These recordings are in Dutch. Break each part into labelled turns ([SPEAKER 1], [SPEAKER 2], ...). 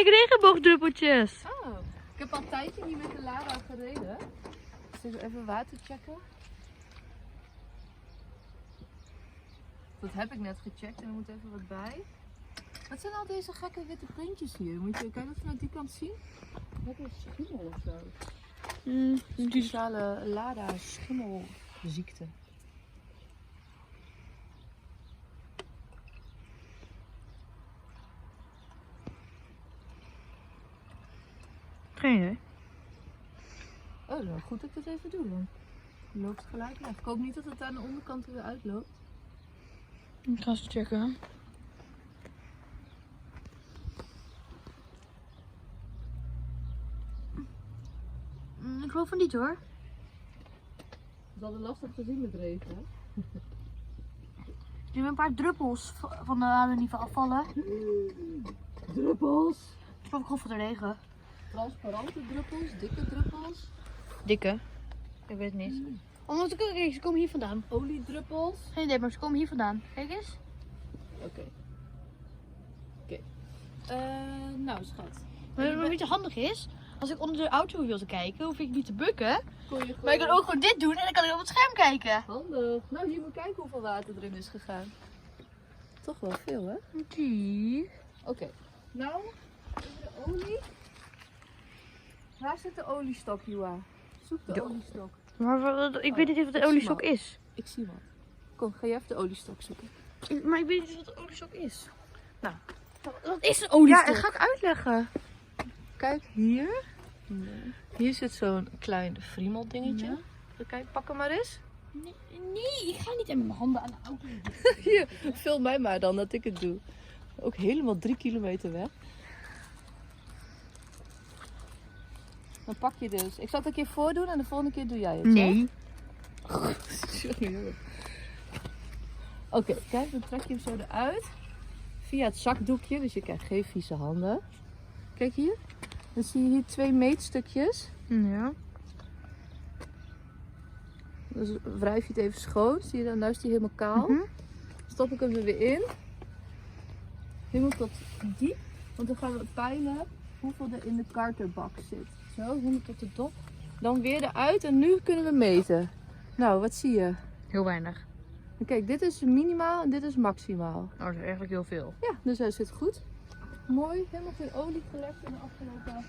[SPEAKER 1] Kijk, regenboogdruppeltjes.
[SPEAKER 2] Oh, ik heb al een tijdje niet met de Lara gereden. Dus even water checken. Dat heb ik net gecheckt en er moet even wat bij. Wat zijn al deze gekke witte puntjes hier? Kan je dat vanuit die kant zien? Wat is schimmel of zo? Speciale Lara schimmelziekte.
[SPEAKER 1] Geen idee.
[SPEAKER 2] Oh, nou goed dat ik dat even doe dan. Dan loopt het gelijk weg. Ik hoop niet dat het aan de onderkant er weer uitloopt.
[SPEAKER 1] Ik ga eens checken. Ik geloof van niet hoor.
[SPEAKER 2] Het is altijd lastig te zien met regen. Hè?
[SPEAKER 1] Er zijn een paar druppels van de aan niet afvallen.
[SPEAKER 2] Druppels.
[SPEAKER 1] Ik geloof gewoon van de regen.
[SPEAKER 2] Transparante druppels, dikke druppels.
[SPEAKER 1] Dikke? Ik weet het niet. Omdat ze komen hier vandaan.
[SPEAKER 2] Oliedruppels.
[SPEAKER 1] Geen idee, maar ze komen hier vandaan. Kijk eens.
[SPEAKER 2] Oké. Nou schat.
[SPEAKER 1] Maar wat niet handig is, als ik onder de auto wil kijken, hoef ik niet te bukken.
[SPEAKER 2] Kon je
[SPEAKER 1] Maar ik kan ook gewoon dit doen en dan kan ik op het scherm kijken.
[SPEAKER 2] Handig. Nou, hier moet kijken hoeveel water erin is gegaan. Toch wel veel, hè?
[SPEAKER 1] Die.
[SPEAKER 2] Oké. Nou, even de olie. Waar zit de oliestok, Joa? Zoek de oliestok.
[SPEAKER 1] Maar ik weet niet wat de oliestok is.
[SPEAKER 2] Ik zie wat. Kom, ga je even de oliestok zoeken.
[SPEAKER 1] Maar ik weet niet wat de oliestok is. Nou, wat is een oliestok?
[SPEAKER 2] Ja, dat ga ik uitleggen. Kijk, hier. Hier zit zo'n klein friemel dingetje.
[SPEAKER 1] Ja.
[SPEAKER 2] Kijk, pak hem maar eens.
[SPEAKER 1] Nee, ik ga niet met mijn handen aan de auto.
[SPEAKER 2] Hier, film mij maar dan dat ik het doe. Ook helemaal 3 kilometer weg. Dan pak je dus. Ik zal het een keer voordoen en de volgende keer doe jij het.
[SPEAKER 1] Nee.
[SPEAKER 2] Sorry. Oké, kijk, dan trek je hem zo eruit. Via het zakdoekje, dus je krijgt geen vieze handen. Kijk hier. Dan zie je hier 2 meetstukjes.
[SPEAKER 1] Ja.
[SPEAKER 2] Dus wrijf je het even schoon. Zie je dan, nou is die helemaal kaal. Stop ik hem er weer in. Helemaal tot diep. Want dan gaan we peilen hoeveel er in de karterbak zit. Zo, helemaal tot de top. Dan weer eruit en nu kunnen we meten. Nou, wat zie je?
[SPEAKER 1] Heel weinig.
[SPEAKER 2] En kijk, dit is minimaal en dit is maximaal.
[SPEAKER 1] Oh, dat is eigenlijk heel veel.
[SPEAKER 2] Ja, dus hij zit goed. Mooi, helemaal geen olie gelekt in de afgelopen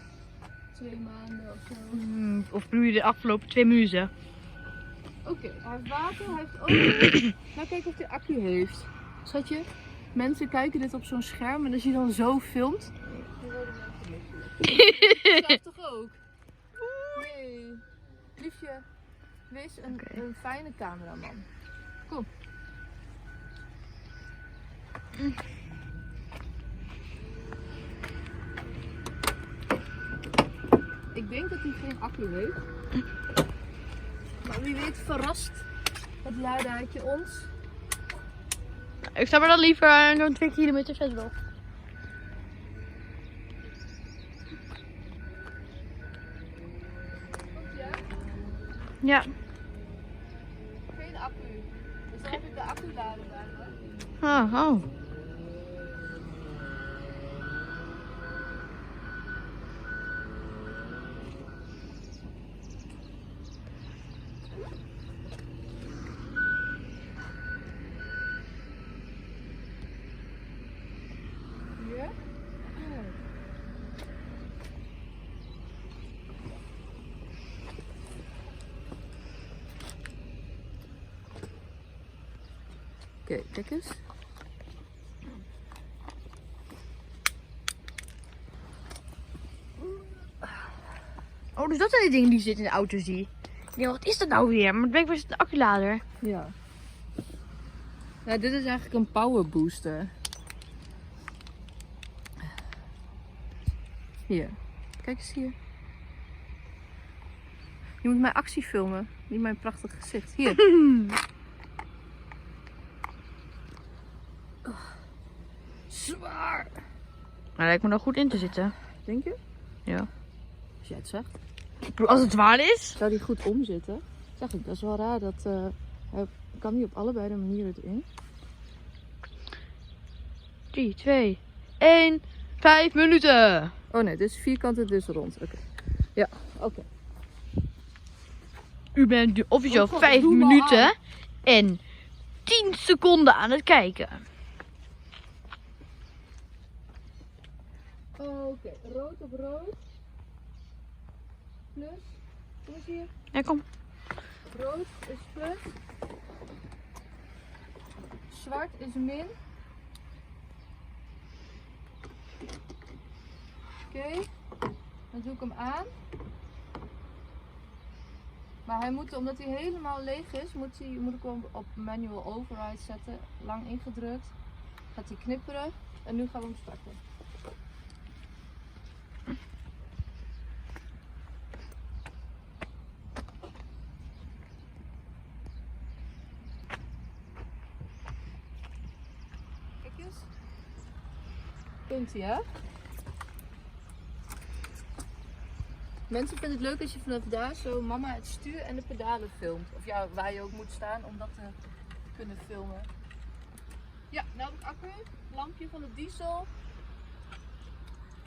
[SPEAKER 2] 2 maanden of zo.
[SPEAKER 1] Of bedoel je de afgelopen 2 minuten?
[SPEAKER 2] Oké, hij heeft water, hij heeft olie. Nou, kijk of hij accu heeft. Schatje, mensen kijken dit op zo'n scherm en als je dan zo filmt. Dan worden mensen misselijk. Dat toch ook? Nee. Liefje, wees een fijne cameraman. Kom. Ik denk dat hij geen accu heeft. Maar wie weet verrast het Laraatje ons.
[SPEAKER 1] Ik sta maar dan liever zo'n 2 kilometer verderop. Ja.
[SPEAKER 2] Geen accu. Dus dan heb ik de acculader bij me.
[SPEAKER 1] Oh.
[SPEAKER 2] Hier. Oké, kijk eens.
[SPEAKER 1] Oh, dus dat zijn die dingen die zitten in de auto zie. Ja, wat is dat nou weer? Maar blijkbaar is het een acculader.
[SPEAKER 2] Ja. Ja, dit is eigenlijk een power booster. Hier. Kijk eens hier. Je moet mijn actie filmen. Niet mijn prachtig gezicht. Hier. Zwaar.
[SPEAKER 1] Maar lijkt me nog goed in te zitten.
[SPEAKER 2] Denk je?
[SPEAKER 1] Ja.
[SPEAKER 2] Als jij het zegt.
[SPEAKER 1] Als het zwaar is?
[SPEAKER 2] Zou die goed omzitten? Zeg ik, dat is wel raar. Dat hij kan niet op allebei de manieren erin.
[SPEAKER 1] 3, 2, 1, 5 minuten.
[SPEAKER 2] Oh nee, dit is vierkant en dit is rond. Oké. Ja, oké.
[SPEAKER 1] U bent nu officieel
[SPEAKER 2] Oh god,
[SPEAKER 1] 5
[SPEAKER 2] doe maar
[SPEAKER 1] minuten en 10 seconden aan het kijken.
[SPEAKER 2] Oké, rood op rood. Plus. Kom eens hier.
[SPEAKER 1] Ja, kom.
[SPEAKER 2] Rood is plus. Zwart is min. Oké, dan doe ik hem aan. Maar hij moet, omdat hij helemaal leeg is, moet ik hem op manual override zetten. Lang ingedrukt. Gaat hij knipperen. En nu gaan we hem starten. Kijk eens. Komt-ie, hè? Mensen vinden het leuk als je vanaf daar zo mama het stuur en de pedalen filmt. Of ja, waar je ook moet staan om dat te kunnen filmen. Ja, nou heb ik accu, lampje van de diesel.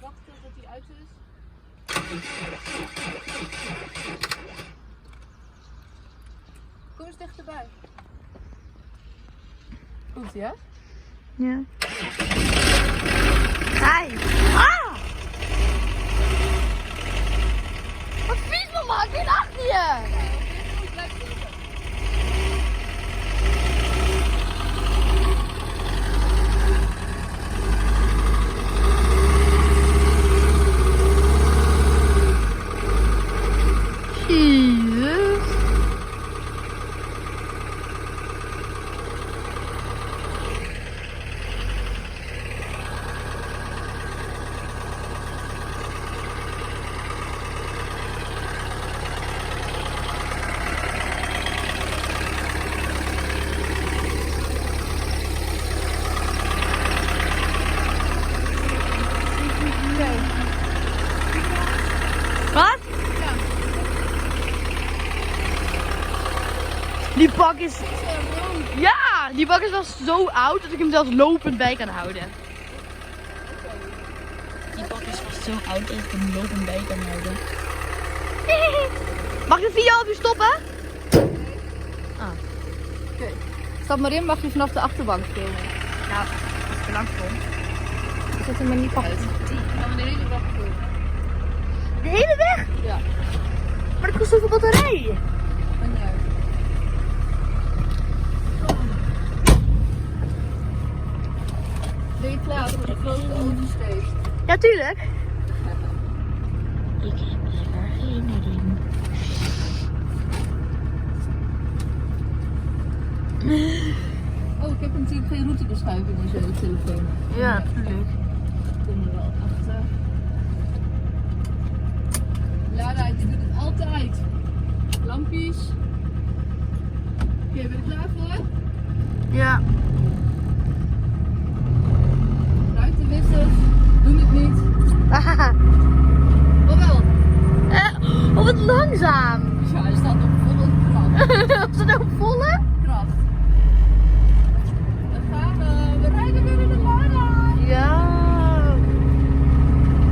[SPEAKER 2] Wachten tot hij uit is. Kom eens dichterbij. Komt ie, hè?
[SPEAKER 1] Ja. Hi. Ah! Wat vies, mama, ik ben achter je. Jezus. Wat?
[SPEAKER 2] Ja.
[SPEAKER 1] Die bak is... Ja, die bak is wel zo oud dat ik hem zelfs lopend bij kan houden. Die bak is vast zo oud dat ik hem lopend bij kan houden. Mag ik de video even stoppen?
[SPEAKER 2] Oké. Stap maar in, mag je vanaf de achterbank filmen.
[SPEAKER 1] Nou, als ik er langs kom.
[SPEAKER 2] Ik zet hem maar niet vast. Gaan we de hele dag filmen.
[SPEAKER 1] De hele weg?
[SPEAKER 2] Ja.
[SPEAKER 1] Maar dat kost zoveel batterij.
[SPEAKER 2] Van niet uit. Ben je klaar voor de grote oversteek?
[SPEAKER 1] Ja, tuurlijk. Ik heb lekker geen ding.
[SPEAKER 2] Oh, ik heb natuurlijk geen routebeschrijving in zo'n telefoon.
[SPEAKER 1] Ja, natuurlijk.
[SPEAKER 2] Kom er wel achter. Lara, je doet het altijd. Lampjes. Oké, ben je klaar voor?
[SPEAKER 1] Ja.
[SPEAKER 2] Ruitenwissers. Doe het niet. Oh wel.
[SPEAKER 1] Oh, wat langzaam.
[SPEAKER 2] Ja, hij staat op volle kracht.
[SPEAKER 1] Was het ook volle?
[SPEAKER 2] Kracht. Dan gaan we. We rijden weer in de Lara.
[SPEAKER 1] Ja.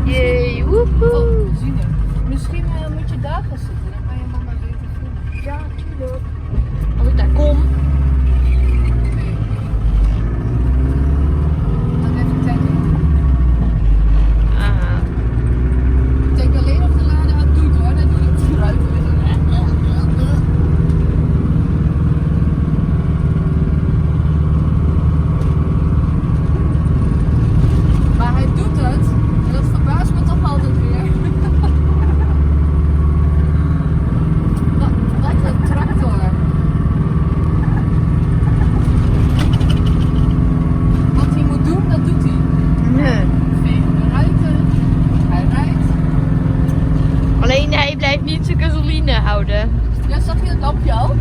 [SPEAKER 1] Jee, woehoe.
[SPEAKER 2] Oh, we zien hem. Misschien moet je daar gaan zitten. Dan kan je mama beter voelen.
[SPEAKER 1] Ja, tuurlijk. Als ik daar kom.
[SPEAKER 2] Dan even kijken.
[SPEAKER 1] Ah.
[SPEAKER 2] Ik denk alleen of de Lara het doet hoor. Dan doe je het eruit. Maar hij doet het. En dat verbaast me toch altijd weer. Wat een tractor. Wat hij moet doen, dat doet hij.
[SPEAKER 1] Nee.
[SPEAKER 2] Vegen de ruiten. Hij rijdt.
[SPEAKER 1] Alleen hij blijft niet zijn gasoline houden.
[SPEAKER 2] Ja, zag je het lampje al?